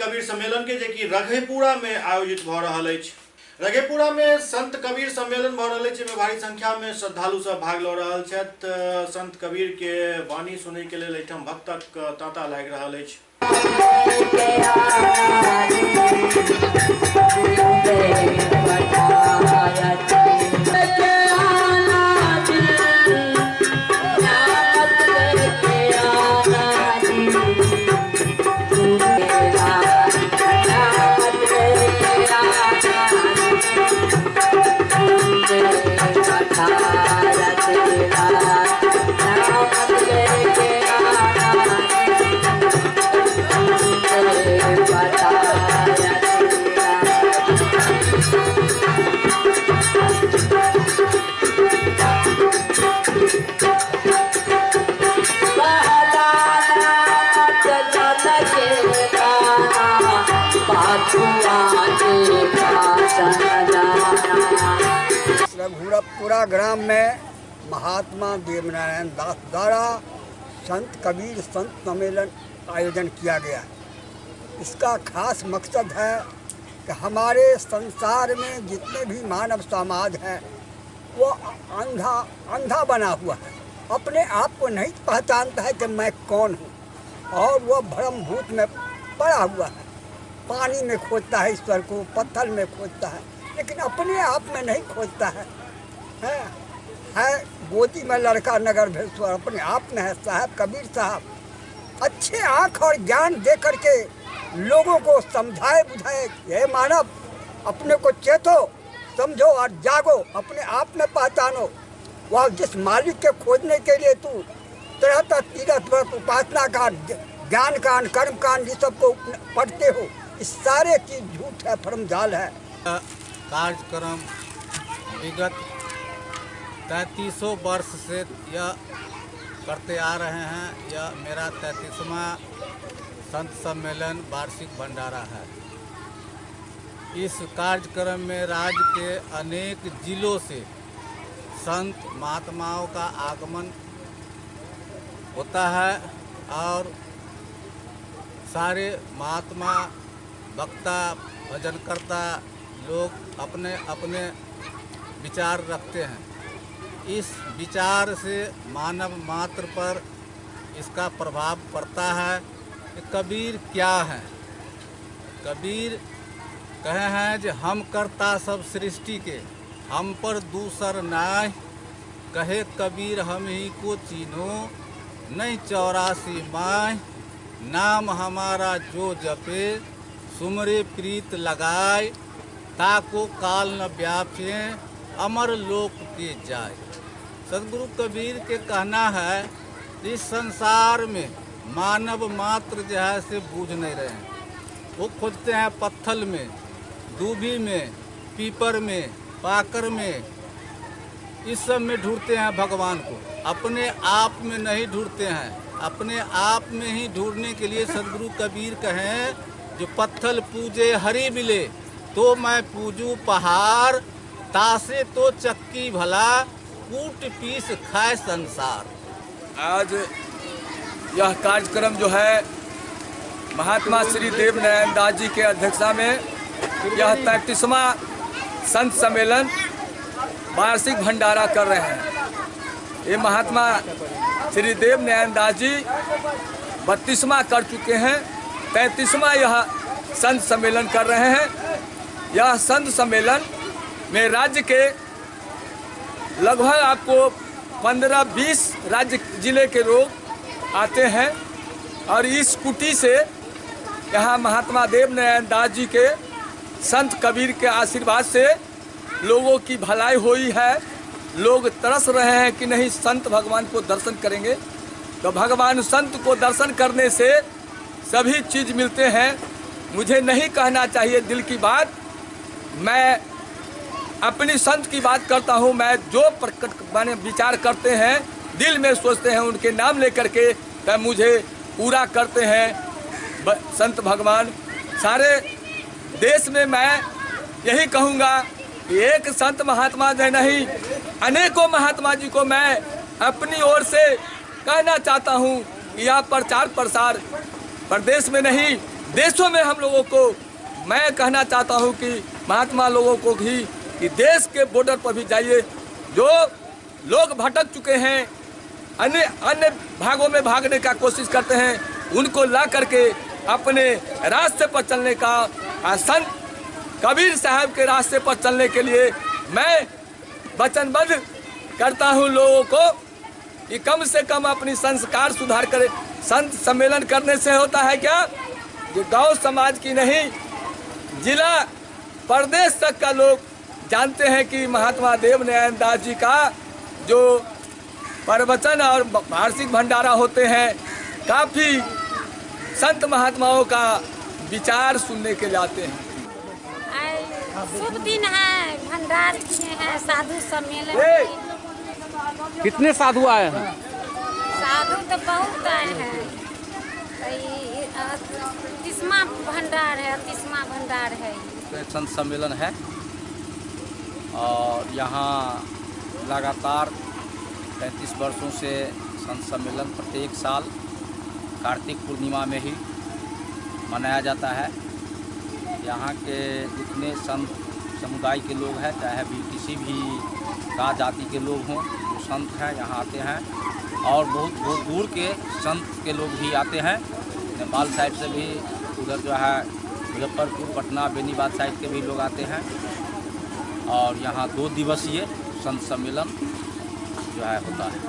कबीर सम्मेलन के जेकि रघेपुरा में आयोजित भ रहल अछि। रघेपुरा में संत कबीर सम्मेलन भ रहल अछि, जेमे भारी संख्या में श्रद्धालु सब भाग ल रहल छथि। संत कबीर के वाणी सुनै के लेल एहिठाम भक्तक तांता लागि रहल अछि। रघुपुरा ग्राम में महात्मा देवनारायण दास द्वारा संत कबीर संत सम्मेलन आयोजन किया गया। इसका खास मकसद है कि हमारे संसार में जितने भी मानव समाज है वो अंधा बना हुआ है, अपने आप को नहीं पहचानता है कि मैं कौन हूँ, और वह भ्रमभूत में पड़ा हुआ है। पानी में खोजता है ईश्वर को, पत्थर में खोजता है, लेकिन अपने आप में नहीं खोजता है। गोदी में लड़का नगर भेश्वर अपने आप में है साहब कबीर साहब। अच्छे आँख और ज्ञान दे करके लोगों को समझाए बुझाए, ये मानव अपने को चेतो, समझो और जागो, अपने आप में पहचानो। वह जिस मालिक के खोजने के लिए तू तरह तरह तीरथ व्रत उपासना कांड, ज्ञान कांड, कर्म कांड ये सब को पढ़ते हो, इस सारे चीज झूठ है, भ्रमजाल है। कार्यक्रम विगत 33 वर्ष से यह करते आ रहे हैं। यह मेरा 33वां संत सम्मेलन वार्षिक भंडारा है। इस कार्यक्रम में राज्य के अनेक जिलों से संत महात्माओं का आगमन होता है और सारे महात्मा, वक्ता, भजनकर्ता लोग अपने अपने विचार रखते हैं। इस विचार से मानव मात्र पर इसका प्रभाव पड़ता है कि कबीर क्या है। कबीर कहे हैं कि हम करता सब सृष्टि के, हम पर दूसर नाय, कहे कबीर हम ही को चीनो, नहीं 84 माय, नाम हमारा जो जपे, सुमरे प्रीत लगाए, ताको काल न व्यापे, अमर लोक के जाए। सदगुरु कबीर के कहना है इस संसार में मानव मात्र जो है से बूझ नहीं रहे हैं। वो खोजते हैं पत्थल में, दूबी में, पीपर में, पाकर में, इस सब में ढूंढते हैं भगवान को, अपने आप में नहीं ढूंढते हैं। अपने आप में ही ढूंढने के लिए सदगुरु कबीर कहें जो पत्थल पूजे हरि मिले, तो मैं पूजू पहाड़, तासे तो चक्की भला, कूट पीस खाए संसार। आज यह कार्यक्रम जो है महात्मा श्री देवनारायण दास जी के अध्यक्षता में यह 33वां संत सम्मेलन वार्षिक भंडारा कर रहे हैं। ये महात्मा श्री देवनारायण दास जी 32वां कर चुके हैं, 33वां यह संत सम्मेलन कर रहे हैं। यह संत सम्मेलन में राज्य के लगभग आपको 15-20 राज्य जिले के लोग आते हैं और इस कुटी से यहाँ महात्मा देवनारायण दास जी के संत कबीर के आशीर्वाद से लोगों की भलाई हुई है। लोग तरस रहे हैं कि नहीं संत भगवान को दर्शन करेंगे, तो भगवान संत को दर्शन करने से सभी चीज़ मिलते हैं। मुझे नहीं कहना चाहिए दिल की बात, मैं अपनी संत की बात करता हूँ। मैं जो माने विचार करते हैं, दिल में सोचते हैं, उनके नाम लेकर के तो मुझे पूरा करते हैं संत भगवान। सारे देश में मैं यही कहूँगा कि एक संत महात्मा जो नहीं, अनेकों महात्मा जी को मैं अपनी ओर से कहना चाहता हूँ कि यह प्रचार प्रसार प्रदेश में नहीं देशों में हम लोगों को, मैं कहना चाहता हूं कि महात्मा लोगों को भी कि देश के बॉर्डर पर भी जाइए, जो लोग भटक चुके हैं, अन्य भागों में भागने का कोशिश करते हैं, उनको ला करके अपने रास्ते पर चलने का, संत कबीर साहब के रास्ते पर चलने के लिए मैं वचनबद्ध करता हूं लोगों को कि कम से कम अपनी संस्कार सुधार करें। संत सम्मेलन करने से होता है क्या, ये गांव समाज की नहीं, जिला प्रदेश तक का लोग जानते हैं कि महात्मा देवनारायण दास जी का जो प्रवचन और वार्षिक भंडारा होते हैं, काफ़ी संत महात्माओं का विचार सुनने के लिए आते हैं। शुभ दिन है, भंडार किए हैं, साधु सम्मेलन। कितने साधु आए हैं? साधु तो बहुत आए हैं। 30वां भंडार है, 30वां भंडार है। संत सम्मेलन है और यहाँ लगातार 35 वर्षों से संत सम्मेलन प्रत्येक साल कार्तिक पूर्णिमा में ही मनाया जाता है। यहाँ के जितने संत समुदाय के लोग हैं, चाहे भी किसी भी का जाति के लोग हों, जो संत हैं यहाँ आते हैं, और बहुत बहुत दूर के संत के लोग भी आते हैं। नेपाल साइड से भी, उधर जो है मुजफ्फरपुर, पटना, बेनीबाद साइड के भी लोग आते हैं। और यहाँ 2 दिवसीय संत सम्मेलन जो है होता है।